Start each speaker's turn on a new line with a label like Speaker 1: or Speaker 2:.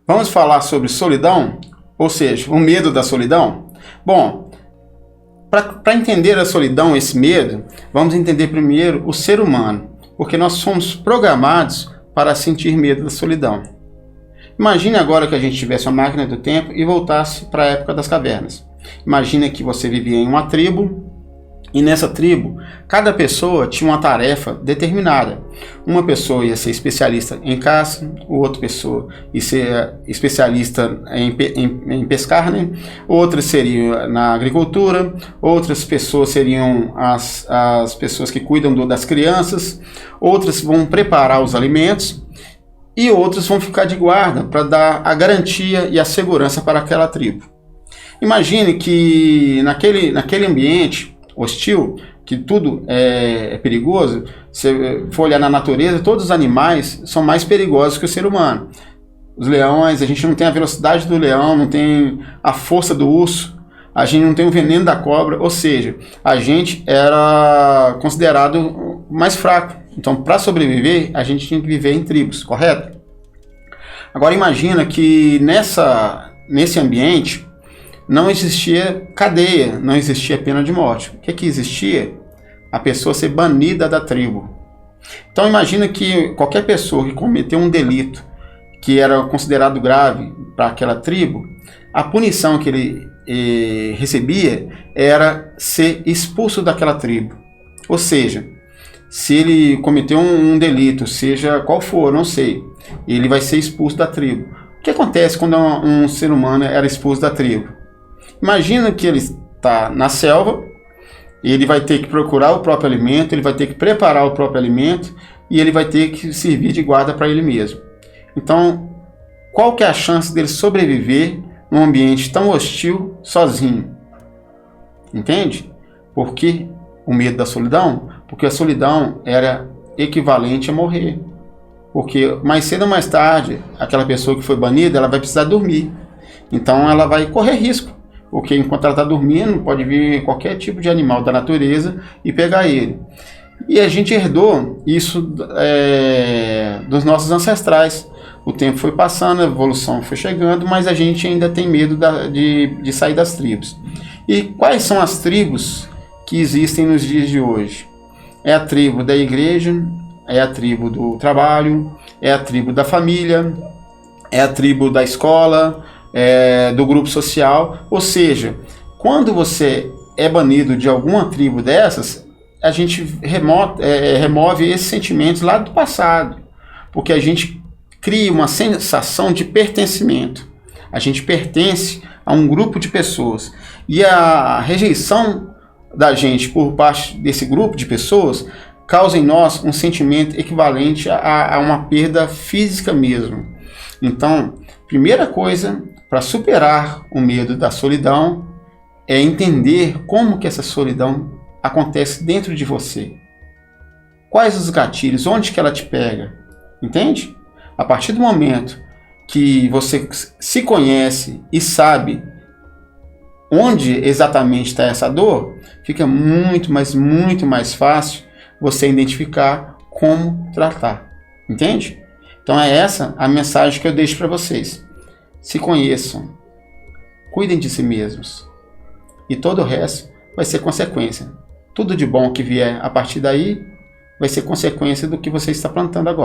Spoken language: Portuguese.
Speaker 1: Vamos falar sobre solidão, ou seja, o medo da solidão? Bom, para entender a solidão, esse medo, vamos entender primeiro o ser humano, porque nós somos programados para sentir medo da solidão. Imagine agora que a gente tivesse uma máquina do tempo e voltasse para a época das cavernas. Imagine que você vivia em uma tribo, e nessa tribo, cada pessoa tinha uma tarefa determinada. Uma pessoa ia ser especialista em caça, outra pessoa ia ser especialista em pescar, né? Outra seria na agricultura, outras pessoas seriam as pessoas que cuidam das crianças, outras vão preparar os alimentos e outras vão ficar de guarda para dar a garantia e a segurança para aquela tribo. Imagine que naquele ambiente hostil, que tudo é perigoso, se for olhar na natureza, todos os animais são mais perigosos que o ser humano. Os leões, a gente não tem a velocidade do leão, não tem a força do urso, a gente não tem o veneno da cobra, ou seja, a gente era considerado mais fraco. Então, para sobreviver, a gente tinha que viver em tribos, correto? Agora imagina que nesse ambiente não existia cadeia, não existia pena de morte. O que existia? A pessoa ser banida da tribo. Então imagina que qualquer pessoa que cometeu um delito que era considerado grave para aquela tribo, a punição que ele recebia era ser expulso daquela tribo. Ou seja, se ele cometeu um delito, seja qual for, não sei, ele vai ser expulso da tribo. O que acontece quando um ser humano era expulso da tribo? Imagina que ele está na selva, ele vai ter que procurar o próprio alimento, ele vai ter que preparar o próprio alimento e ele vai ter que servir de guarda para ele mesmo. Então, qual que é a chance dele sobreviver num ambiente tão hostil sozinho? Entende? Por que o medo da solidão? Porque a solidão era equivalente a morrer. Porque mais cedo ou mais tarde, aquela pessoa que foi banida, ela vai precisar dormir. Então ela vai correr risco. Porque enquanto ela está dormindo, pode vir qualquer tipo de animal da natureza e pegar ele. E a gente herdou isso dos nossos ancestrais. O tempo foi passando, a evolução foi chegando, mas a gente ainda tem medo de sair das tribos. E quais são as tribos que existem nos dias de hoje? É a tribo da igreja, é a tribo do trabalho, é a tribo da família, é a tribo da escola, do grupo social. Ou seja, quando você é banido de alguma tribo dessas, a gente remove esses sentimentos lá do passado, porque a gente cria uma sensação de pertencimento. A gente pertence a um grupo de pessoas e a rejeição da gente por parte desse grupo de pessoas causa em nós um sentimento equivalente a uma perda física mesmo. Então, primeira coisa para superar o medo da solidão é entender como que essa solidão acontece dentro de você. Quais os gatilhos, onde que ela te pega, entende? A partir do momento que você se conhece e sabe onde exatamente está essa dor, fica muito mais fácil você identificar como tratar, entende? Então é essa a mensagem que eu deixo para vocês. Se conheçam, cuidem de si mesmos e todo o resto vai ser consequência. Tudo de bom que vier a partir daí vai ser consequência do que você está plantando agora.